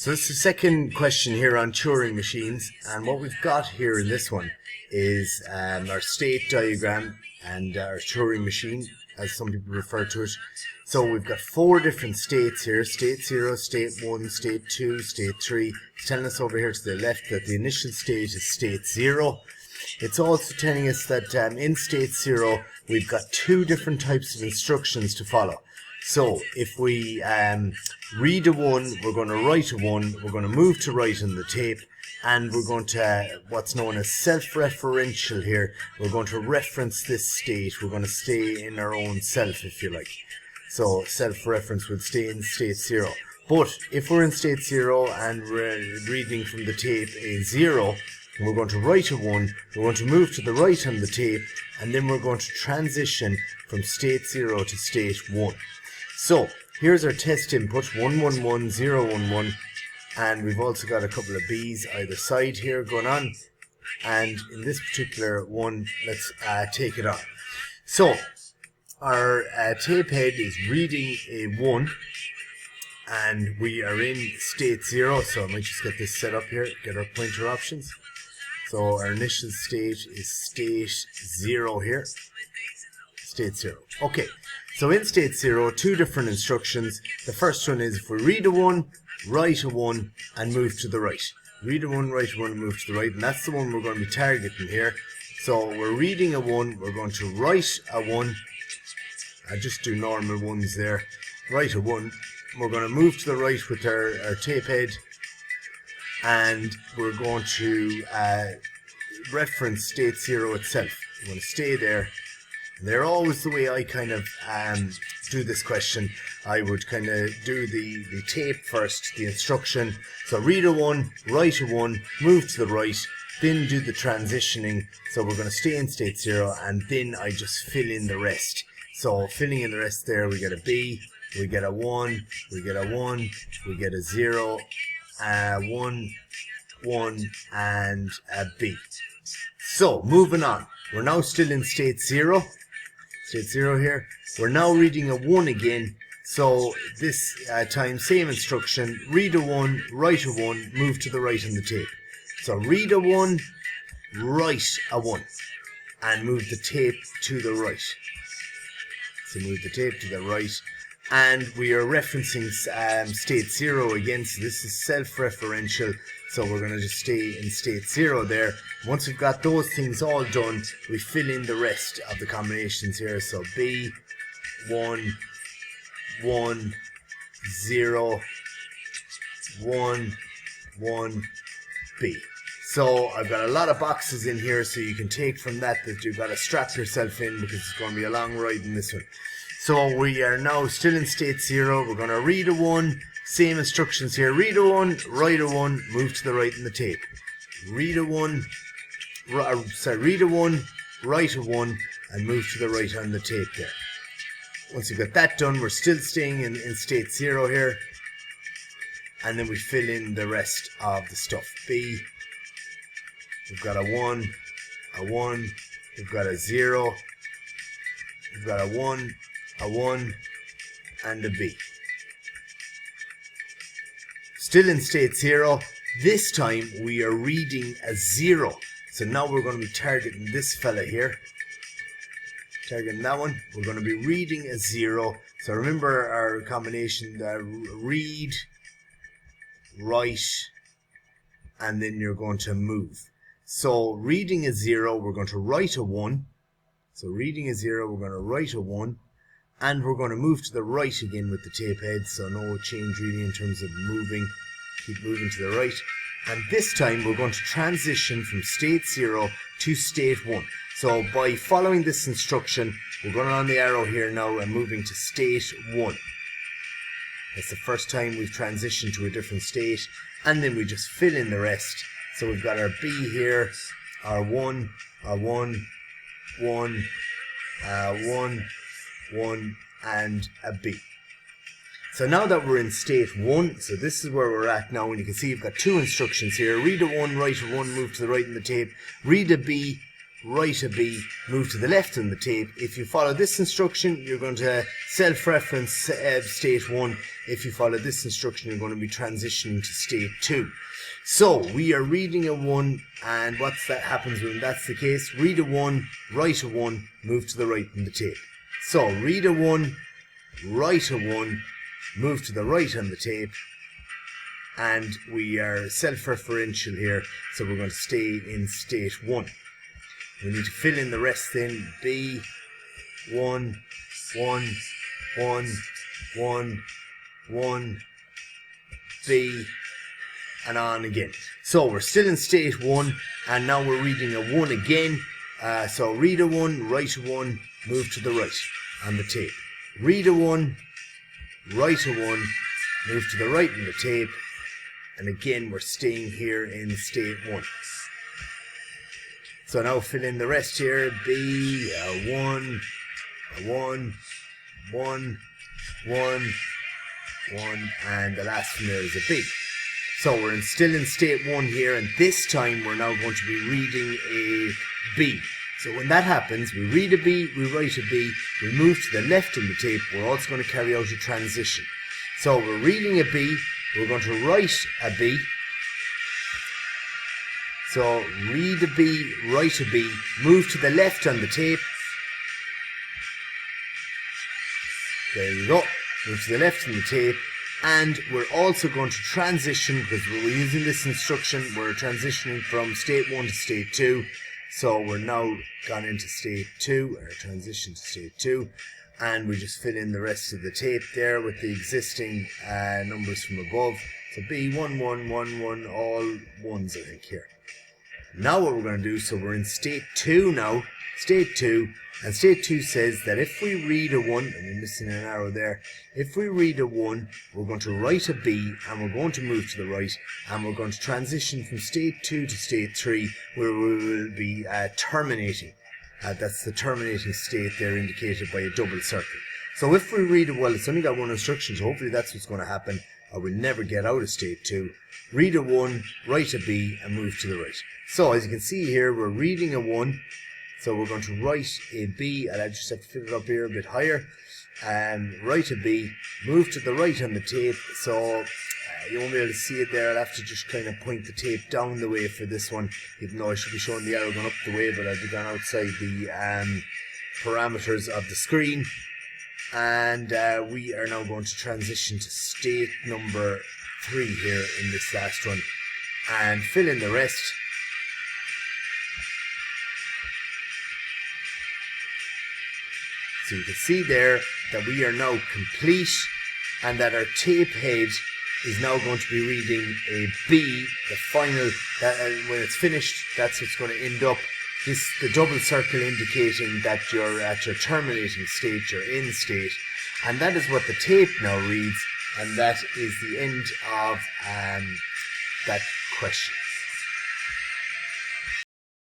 So this is the second question here on Turing machines, and what we've got here in this one is our state diagram and our Turing machine, as some people refer to it. So we've got four different states here: state 0, state 1, state 2, state 3. It's telling us over here to the left that the initial state is state 0. It's also telling us that in state 0 we've got two different types of instructions to follow. So if we read a 1, we're going to write a 1, we're going to move to right on the tape, and we're going to what's known as self-referential here. We're going to reference this state. We're going to stay in our own self, if you like. So self-reference would stay in state 0. But if we're in state 0 and we're reading from the tape a 0, we're going to write a 1, we're going to move to the right on the tape, and then we're going to transition from state 0 to state 1. So here's our test input, 111, 011, and we've also got a couple of B's either side here going on. And in this particular one, let's take it on. So our tape head is reading a 1, and we are in state 0. So I might just get this set up here, get our pointer options. So our initial state is state 0 here. State 0. Okay, so in state 0, two different instructions. The first one is if we read a 1, write a 1, and move to the right. Read a 1, write a 1, and move to the right, and that's the one we're going to be targeting here. So we're reading a 1, we're going to write a 1. I just do normal ones there. Write a 1. We're going to move to the right with our tape head, and we're going to reference state 0 itself. We're going to stay there. They're always the way I kind of do this question. I would kind of do the tape first, the instruction. So read a 1, write a 1, move to the right, then do the transitioning. So we're going to stay in state 0, and then I just fill in the rest. So filling in the rest there, we get a B, we get a 1, we get a 1, we get a 0, 1, 1, and a B. So moving on, we're now still in state 0. State 0 here. We're now reading a 1 again. So this time, same instruction. Read a 1, write a 1, move to the right on the tape. So read a 1, write a 1, and move the tape to the right. So move the tape to the right. And we are referencing state 0 again. So this is self-referential. So we're going to just stay in state 0 there. Once we've got those things all done, we fill in the rest of the combinations here. So B, 1, 1, 0, 1, 1, B. So I've got a lot of boxes in here, so you can take from that you've got to strap yourself in, because it's going to be a long ride in this one. So we are now still in state 0. We're going to read a 1. Same instructions here. Read a 1, write a 1, move to the right in the tape. Read a 1, read a 1, write a 1, and move to the right on the tape there. Once you've got that done, we're still staying in state 0 here. And then we fill in the rest of the stuff. B, we've got a 1, we've got a 0, we've got a 1, and a B. Still in state 0. This time we are reading a 0. So now we're going to be targeting this fella here. Targeting that one. We're going to be reading a 0. So remember our combination, read, write, and then you're going to move. So reading a 0, we're going to write a 1. So reading a 0, we're going to write a 1. And we're going to move to the right again with the tape head, so no change really in terms of moving. Keep moving to the right. And this time we're going to transition from state 0 to state 1. So by following this instruction, we're going on the arrow here now and moving to state 1. That's the first time we've transitioned to a different state, and then we just fill in the rest. So we've got our B here, our 1, our 1, 1, 1, 1, and a B. So now that we're in state 1, so this is where we're at now, and you can see you've got two instructions here. Read a 1, write a 1, move to the right in the tape. Read a B, write a B, move to the left on the tape. If you follow this instruction, you're going to self-reference state 1. If you follow this instruction, you're going to be transitioning to state 2. So we are reading a 1, and what's that happens when that's the case? Read a 1, write a 1, move to the right on the tape. So read a 1, write a 1, move to the right on the tape, and we are self-referential here, so we're going to stay in state 1. We need to fill in the rest then. B, 1, 1, 1, 1, 1, B, and on again. So we're still in state 1, and now we're reading a 1 again. So read a 1, write a 1, move to the right on the tape. Read a 1, write a 1, move to the right on the tape, and again we're staying here in state 1. So now fill in the rest here. B, 1, 1, 1, 1, 1, and the last one there is a B. So we're still in state 1 here, and this time we're now going to be reading a B. So when that happens, we read a B, we write a B, we move to the left in the tape. We're also going to carry out a transition. So we're reading a B, we're going to write a B. So read a B, write a B, move to the left on the tape. There you go. Move to the left on the tape. And we're also going to transition, because we're using this instruction, we're transitioning from state 1 to state 2. So we're now gone into state 2, or transition to state 2. And we just fill in the rest of the tape there with the existing numbers from above. So B, 1, 1, 1, 1, all ones I think here. Now what we're going to do, so we're in state 2 now, state 2, and state 2 says that if we read a 1, and we're missing an arrow there, if we read a 1, we're going to write a B, and we're going to move to the right, and we're going to transition from state 2 to state 3, where we will be terminating. That's the terminating state there indicated by a double circle. So if we read it, well, it's only got one instruction, so hopefully that's what's going to happen, or we'll never get out of state 2. Read a 1, write a B, and move to the right. So as you can see here, we're reading a 1, so we're going to write a B, and I just have to fit it up here a bit higher, and write a B, move to the right on the tape. So you won't be able to see it there. I'll have to just kind of point the tape down the way for this one, even though I should be showing the arrow going up the way, but I've gone outside the parameters of the screen. And we are now going to transition to state number 3 here in this last one, and fill in the rest. So you can see there that we are now complete, and that our tape head is now going to be reading a B, the final, when it's finished, that's what's going to end up. The double circle indicating that you're at your terminating state, your end state, and that is what the tape now reads, and that is the end of that question.